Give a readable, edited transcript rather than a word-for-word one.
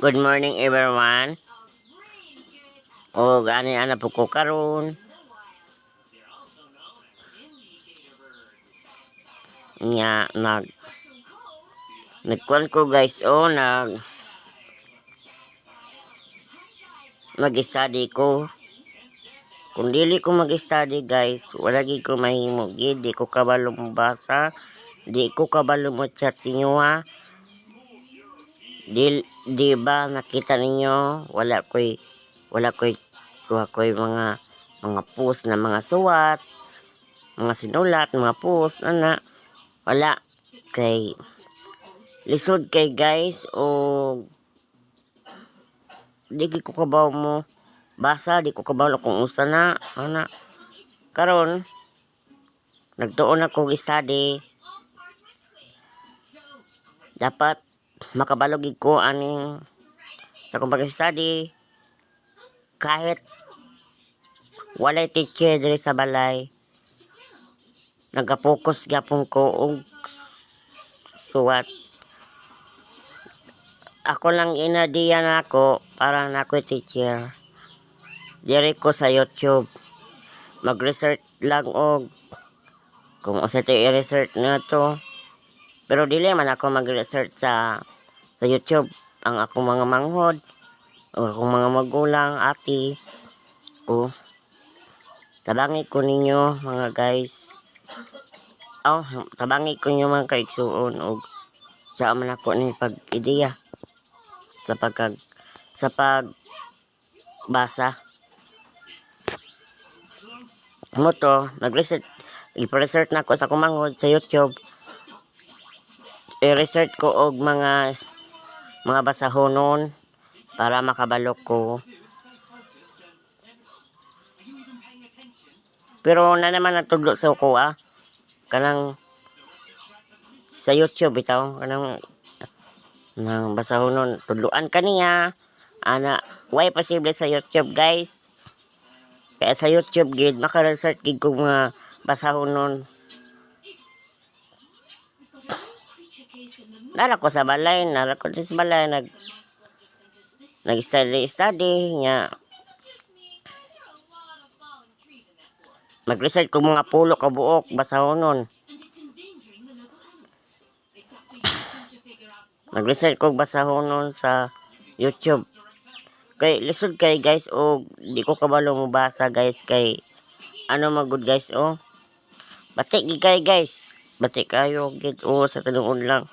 Good morning everyone. O gani ana po ko karon. Nya nagkuan ko guys mag-study ko. Kung dili ko mag-study guys, wala gid ko mahimo gid, di ko kabalo mobasa, di ko kabalo mo chat ninyo ha. Di ba nakita ninyo wala ko'y mga post na mga suwat, mga sinulat, mga post ana. Wala kay lisod kay guys o di ko kabaw mo basa, di ko kabaw kung usa na ana. Karon nagtuon ako study, dapat makabalog ko aning sa kong pag-study kahit walay teacher diri sa balay. Nagapokus gyapon ko og suwat. Ako lang inadiyan ako para nako teacher. Diri ko sa YouTube mag-research lang og kung usa tay i-research na to. Pero dili man ako mag-research sa YouTube. Ang akong mga manghod, ang akong mga magulang, ati ko. Tabangi ko ninyo mga guys. Tabangi ko ninyo mga kaigsuon og sa man ako ni pag-ideya sa pagbasa. Mo to, i-research na ako sa kumanghod sa YouTube. I-research ko og mga basahonon para makabalok ko. Pero na naman natudlo sa kuha kanang sa YouTube bitaw kanang nang basahonon tudloan kaniya ana. Why posible sa YouTube guys? Kaya sa YouTube gid maka-research gid ko mga basahonon. Nara ko sa balay, nag-study nya. Mag-research ko mga pulo ka buok basahonon. Nag-research ko basahonon sa YouTube. Kay lisod kay guys o di ko kabalo mo basa guys kay ano magud guys batik gid kay guys. Batik kayo gid sa tinuod lang.